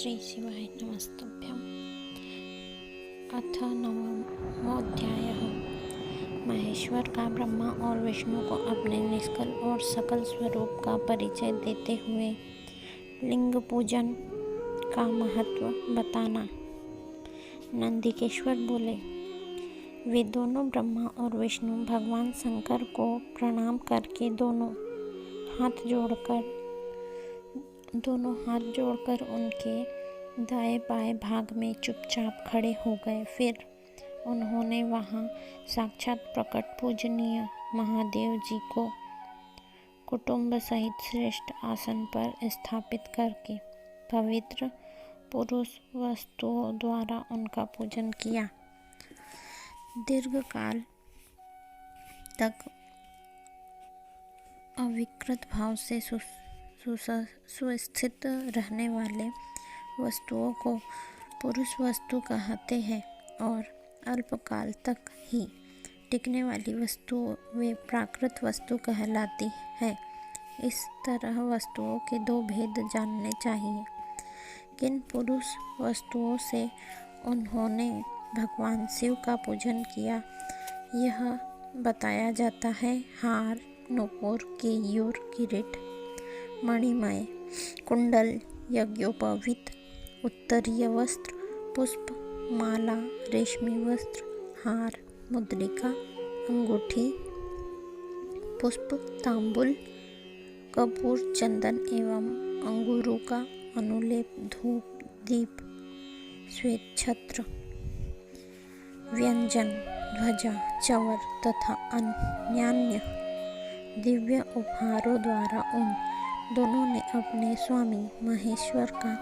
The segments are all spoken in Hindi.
श्री शिवाय नमस्तुभ्यम्। अथ नवमोऽध्यायः। महेश्वर का ब्रह्मा और विष्णु को अपने निष्कल और सकल स्वरूप का परिचय देते हुए लिंग पूजन का महत्व बताना। नंदिकेश्वर बोले, वे दोनों ब्रह्मा और विष्णु भगवान शंकर को प्रणाम करके दोनों हाथ जोड़कर उनके दाएं बाएं भाग में चुपचाप खड़े हो गए। फिर उन्होंने वहां साक्षात प्रकट पूजनीय महादेव जी को कुटुंब सहित श्रेष्ठ आसन पर स्थापित करके पवित्र पुरुष वस्तुओं द्वारा उनका पूजन किया। दीर्घ काल तक अविकृत भाव से सुस्थित रहने वाले वस्तुओं को पुरुष वस्तु कहते हैं और अल्पकाल तक ही टिकने वाली वस्तु वे प्राकृत वस्तु कहलाती है। इस तरह वस्तुओं के दो भेद जानने चाहिए। किन पुरुष वस्तुओं से उन्होंने भगवान शिव का पूजन किया, यह बताया जाता है। हार, नूपुर, केयूर, किरीट, मणिमय कुंडल, यज्ञोपवीत, उत्तरीय वस्त्र, पुष्प, माला, रेशमी वस्त्र, हार, मुद्रिका, अंगूठी, पुष्प, तांबुल, कपूर, चंदन एवं अंगूरों का अनुलेप, धूप, दीप, श्वेत छत्र, व्यंजन, ध्वजा, चवर तथा अन्यान्य दिव्य उपहारों द्वारा उन दोनों ने अपने स्वामी महेश्वर का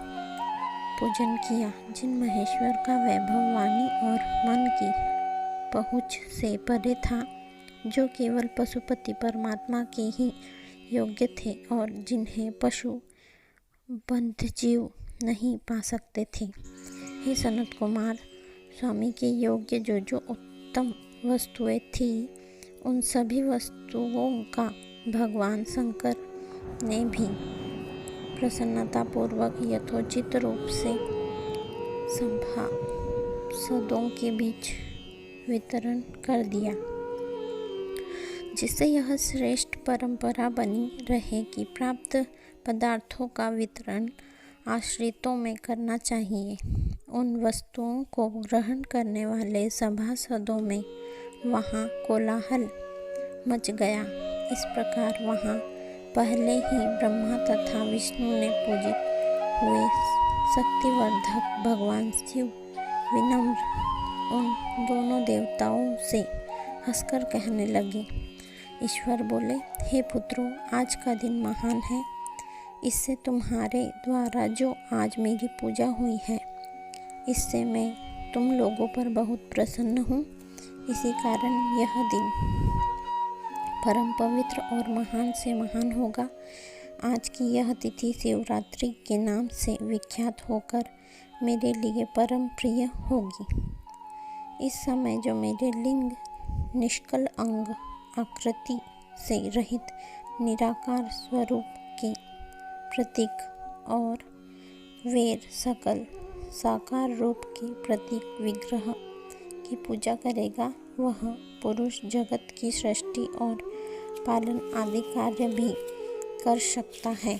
पूजन किया, जिन महेश्वर का वैभव वाणी और मन की पहुँच से परे था, जो केवल पशुपति परमात्मा के ही योग्य थे और जिन्हें पशु बद्ध जीव नहीं पा सकते थे। हे सनत कुमार, स्वामी के योग्य जो उत्तम वस्तुएं थी, उन सभी वस्तुओं का भगवान शंकर ने भी प्रसन्नतापूर्वक यथोचित रूप से सभासदों के बीच वितरण कर दिया, जिससे यह श्रेष्ठ परंपरा बनी रहे कि प्राप्त पदार्थों का वितरण आश्रितों में करना चाहिए। उन वस्तुओं को ग्रहण करने वाले सभासदों में वहाँ कोलाहल मच गया। इस प्रकार वहाँ पहले ही ब्रह्मा तथा विष्णु ने पूजित हुए शक्तिवर्धक भगवान शिव विनम्र उन दोनों देवताओं से हंसकर कहने लगे। ईश्वर बोले, हे पुत्रों, आज का दिन महान है। इससे तुम्हारे द्वारा जो आज मेरी पूजा हुई है, इससे मैं तुम लोगों पर बहुत प्रसन्न हूँ। इसी कारण यह दिन परम पवित्र और महान से महान होगा। आज की यह तिथि शिवरात्रि के नाम से विख्यात होकर मेरे लिए परम प्रिय होगी। इस समय जो मेरे लिंग, निष्कल अंग, आकृति से रहित निराकार स्वरूप के प्रतीक और वेर सकल साकार रूप के प्रतीक विग्रह की पूजा करेगा, वह पुरुष जगत की सृष्टि और पालन आदि कार्य भी कर सकता है।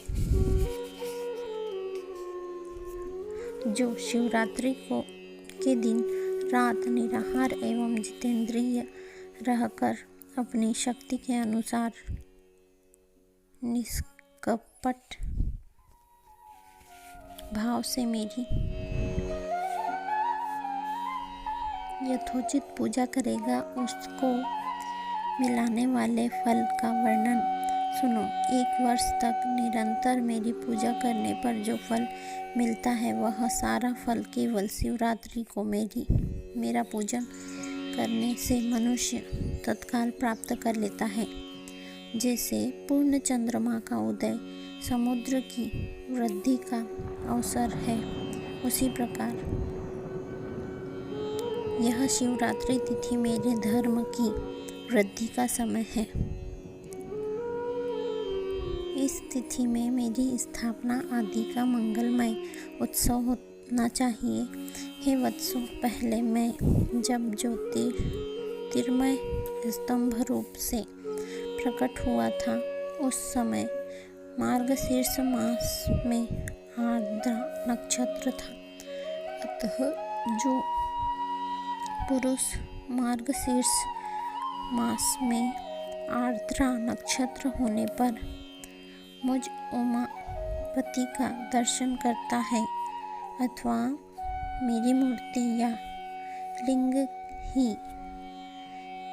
जो शिवरात्रि के दिन रात निराहार एवं जितेंद्रिय रहकर अपनी शक्ति के अनुसार निष्कपट भाव से मेरी यथोचित पूजा करेगा, उसको मिलाने वाले फल का वर्णन सुनो। 1 वर्ष तक निरंतर मेरी पूजा करने पर जो फल मिलता है, वह सारा फल केवल शिवरात्रि को मेरा पूजन करने से मनुष्य तत्काल प्राप्त कर लेता है। जैसे पूर्ण चंद्रमा का उदय समुद्र की वृद्धि का अवसर है, उसी प्रकार यह शिवरात्रि तिथि मेरे धर्म की वृद्धि का समय है। इस तिथि में मेरी स्थापना आदि का मंगलमय उत्सव होना चाहिए। हे वत्सों, पहले मैं जब ज्योतिर्मय स्तंभ रूप से प्रकट हुआ था, उस समय मार्गशीर्ष मास में आर्द्रा नक्षत्र था। अतः जो पुरुष मार्गशीर्ष मास में आर्द्रा नक्षत्र होने पर मुझ उमापति का दर्शन करता है अथवा मेरी मूर्ति या लिंग ही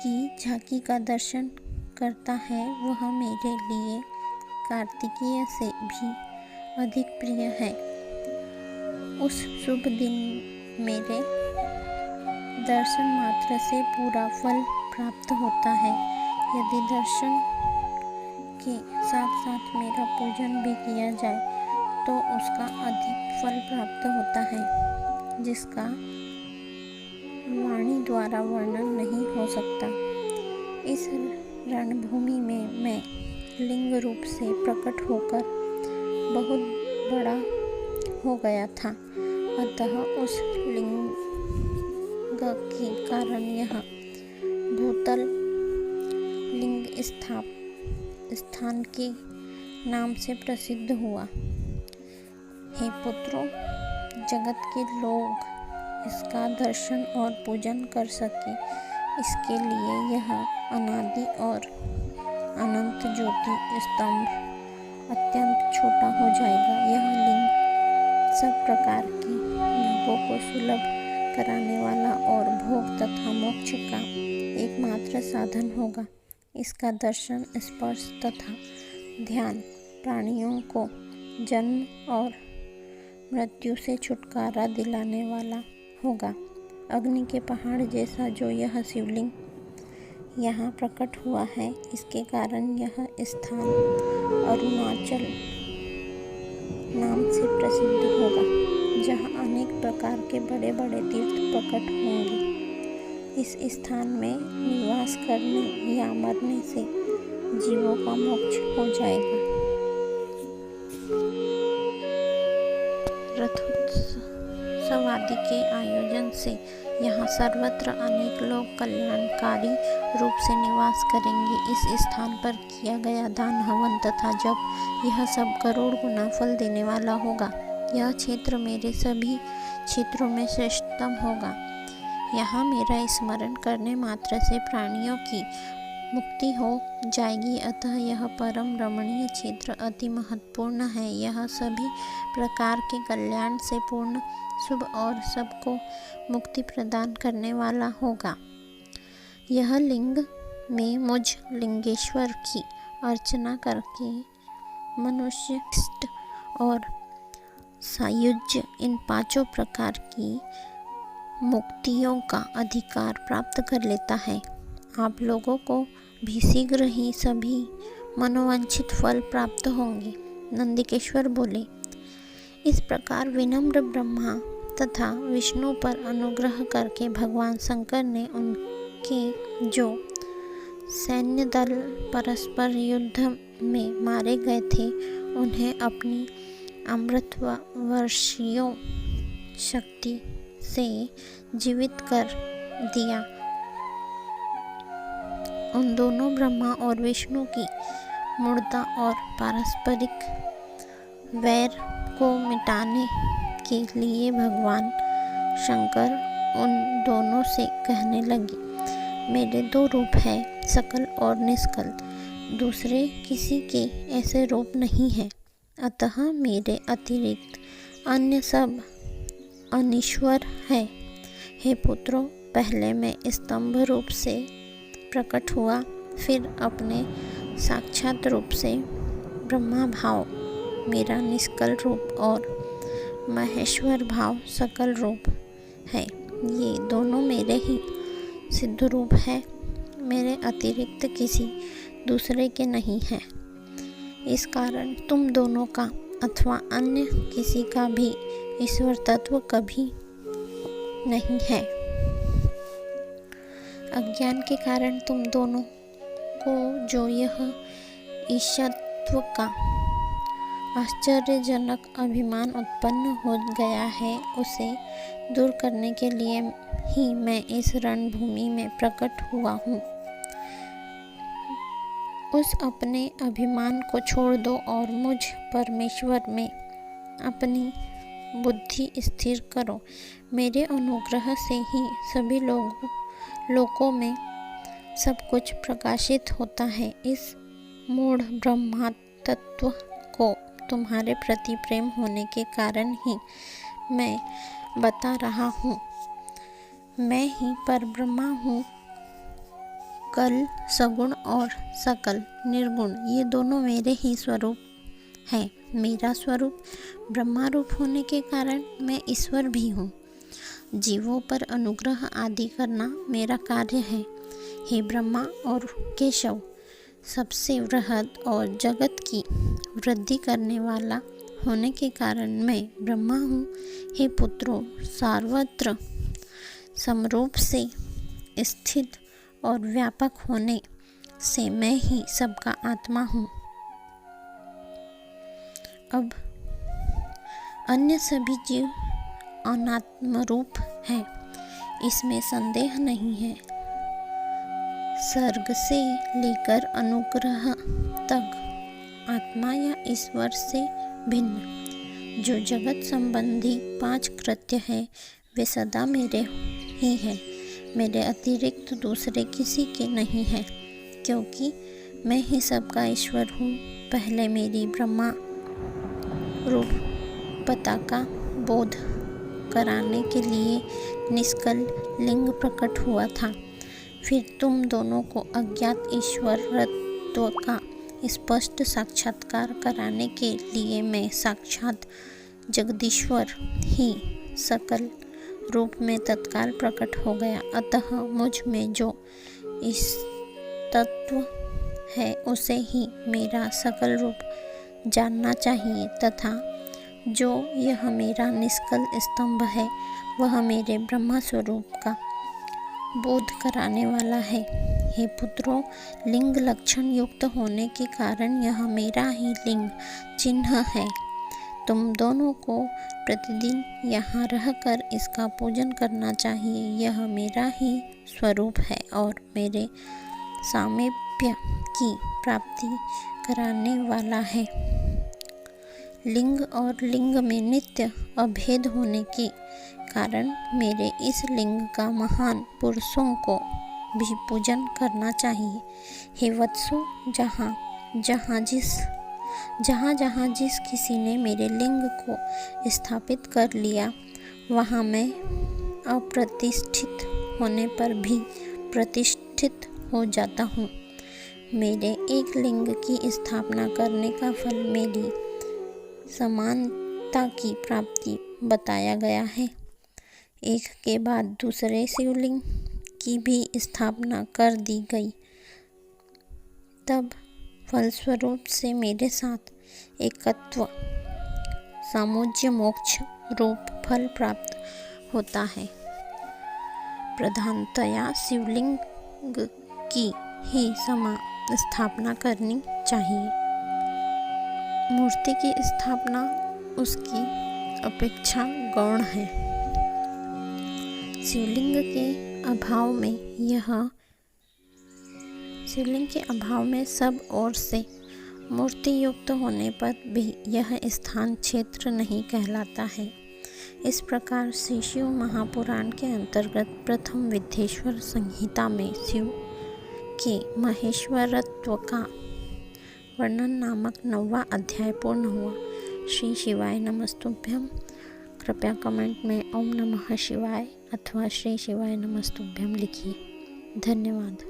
की झांकी का दर्शन करता है, वह मेरे लिए कार्तिकेय से भी अधिक प्रिय है। उस शुभ दिन मेरे दर्शन मात्र से पूरा फल प्राप्त होता है। यदि दर्शन के साथ साथ मेरा पूजन भी किया जाए तो उसका अधिक फल प्राप्त होता है, जिसका वाणी द्वारा वर्णन नहीं हो सकता। इस रणभूमि में मैं लिंग रूप से प्रकट होकर बहुत बड़ा हो गया था। अतः उस लिंग के कारण यह भूतल लिंग स्थान के नाम से प्रसिद्ध हुआ। हे पुत्रों, जगत के लोग इसका दर्शन और पूजन कर सके, इसके लिए यह अनादि और अनंत ज्योति स्तंभ अत्यंत छोटा हो जाएगा। यह लिंग सब प्रकार के भोगों को सुलभ कराने वाला और भोग तथा मोक्ष का एकमात्र साधन होगा। इसका दर्शन, स्पर्श तथा ध्यान प्राणियों को जन्म और मृत्यु से छुटकारा दिलाने वाला होगा। अग्नि के पहाड़ जैसा जो यह शिवलिंग यहाँ प्रकट हुआ है, इसके कारण यह स्थान अरुणाचल नाम से प्रसिद्ध होगा, जहाँ अनेक प्रकार के बड़े बड़े तीर्थ प्रकट होंगे। इस स्थान में निवास करने या मरने से जीवों का मोक्ष हो जाएगा। रथोत्सव आदि के आयोजन से यहाँ सर्वत्र अनेक लोग कल्याणकारी रूप से निवास करेंगे। इस स्थान पर किया गया दान, हवन तथा जप यह सब करोड़ गुना फल देने वाला होगा। यह क्षेत्र मेरे सभी क्षेत्रों में श्रेष्ठतम होगा। यहाँ मेरा स्मरण करने मात्र से प्राणियों की मुक्ति हो जाएगी। अतः यह परम रमणीय क्षेत्र अति महत्वपूर्ण है। यह सभी प्रकार के कल्याण से पूर्ण, शुभ और सबको मुक्ति प्रदान करने वाला होगा। यह लिंग में मुझ लिंगेश्वर की अर्चना करके मनुष्य, इष्ट और सायुज्य इन पांचों प्रकार की मुक्तियों का अधिकार प्राप्त कर लेता है। आप लोगों को भी शीघ्र ही सभी मनोवांछित फल प्राप्त होंगे। नंदिकेश्वर बोले, इस प्रकार विनम्र ब्रह्मा तथा विष्णु पर अनुग्रह करके भगवान शंकर ने उनके जो सैन्य दल परस्पर युद्ध में मारे गए थे, उन्हें अपनी अमृतवर्षीयों शक्ति से जीवित कर दिया। उन दोनों ब्रह्मा और विष्णु की मूर्ता और पारस्परिक वैर को मिटाने के लिए भगवान शंकर उन दोनों से कहने लगे, मेरे दो रूप हैं, सकल और निष्कल। दूसरे किसी के ऐसे रूप नहीं है। अतः मेरे अतिरिक्त अन्य सब अनीश्वर है। हे पुत्रों, पहले मैं स्तंभ रूप से प्रकट हुआ, फिर अपने साक्षात रूप से ब्रह्मा भाव मेरा निष्कल रूप और महेश्वर भाव सकल रूप है। ये दोनों मेरे ही सिद्ध रूप है, मेरे अतिरिक्त किसी दूसरे के नहीं है। इस कारण तुम दोनों का अथवा अन्य किसी का भी ईश्वर तत्व कभी नहीं है। अज्ञान के कारण तुम दोनों को जो यह ईशत्व का आश्चर्यजनक अभिमान उत्पन्न हो गया है, उसे दूर करने के लिए ही मैं इस रणभूमि में प्रकट हुआ हूँ। उस अपने अभिमान को छोड़ दो और मुझ परमेश्वर में अपनी बुद्धि स्थिर करो। मेरे अनुग्रह से ही सभी लोकों में सब कुछ प्रकाशित होता है। इस मूढ़ ब्रह्मा तत्व को तुम्हारे प्रति प्रेम होने के कारण ही मैं बता रहा हूँ। मैं ही परब्रह्मा हूँ। कल सगुण और सकल निर्गुण ये दोनों मेरे ही स्वरूप हैं। मेरा स्वरूप ब्रह्मा रूप होने के कारण मैं ईश्वर भी हूँ। जीवों पर अनुग्रह आदि करना मेरा कार्य है। हे ब्रह्मा और केशव, सबसे वृहद और जगत की वृद्धि करने वाला होने के कारण मैं ब्रह्मा हूँ। हे पुत्रों, सर्वत्र समरूप से स्थित और व्यापक होने से मैं ही सबका आत्मा हूँ। अब अन्य सभी जीव अनात्म रूप हैं, इसमें संदेह नहीं है। सर्ग से लेकर अनुग्रह तक आत्मा या ईश्वर से भिन्न जो जगत संबंधी 5 कृत्य है वे सदा मेरे ही है। मेरे अतिरिक्त दूसरे किसी के नहीं है, क्योंकि मैं ही सबका ईश्वर हूँ। पहले मेरी ब्रह्मा रूप पताका बोध कराने के लिए निष्कल लिंग प्रकट हुआ था। फिर तुम दोनों को अज्ञात ईश्वरत्व का स्पष्ट साक्षात्कार कराने के लिए मैं साक्षात जगदीश्वर ही सकल रूप में तत्काल प्रकट हो गया। अतः मुझ में जो इस तत्व है उसे ही मेरा सकल रूप जानना चाहिए, तथा जो यह मेरा निष्कल स्तंभ है वह मेरे ब्रह्मा स्वरूप का बोध कराने वाला है। हे पुत्रों, लिंग लक्षण युक्त होने के कारण यह मेरा ही लिंग चिन्ह है। तुम दोनों को प्रतिदिन यहाँ रहकर इसका पूजन करना चाहिए। यह मेरा ही स्वरूप है और मेरे सामीप्य की प्राप्ति कराने वाला है। लिंग और लिंग में नित्य अभेद होने के कारण मेरे इस लिंग का महान पुरुषों को भी पूजन करना चाहिए। हे वत्सो, जहाँ जिस किसी ने मेरे लिंग को स्थापित कर लिया वहाँ मैं अप्रतिष्ठित होने पर भी प्रतिष्ठित हो जाता हूँ। मेरे एक लिंग की स्थापना करने का फल मेरी समानता की प्राप्ति बताया गया है। एक के बाद दूसरे शिवलिंग की भी स्थापना कर दी गई। तब फलस्वरूप से मेरे साथ एकत्व सामुज्य मोक्ष रूप फल प्राप्त होता है। प्रधानतया शिवलिंग की ही स्थापना करनी चाहिए। मूर्ति की स्थापना उसकी अपेक्षा गौण है। शिवलिंग के अभाव में सब ओर से मूर्ति युक्त होने पर भी यह स्थान क्षेत्र नहीं कहलाता है। इस प्रकार श्री शिव महापुराण के अंतर्गत प्रथम विद्येश्वर संहिता में शिव के महेश्वरत्व का वर्णन नामक 9वां अध्याय पूर्ण हुआ। श्री शिवाय नमस्तुभ्यम। कृपया कमेंट में ओम नमः शिवाय अथवा श्री शिवाय नमस्तुभ्यम लिखिए। धन्यवाद।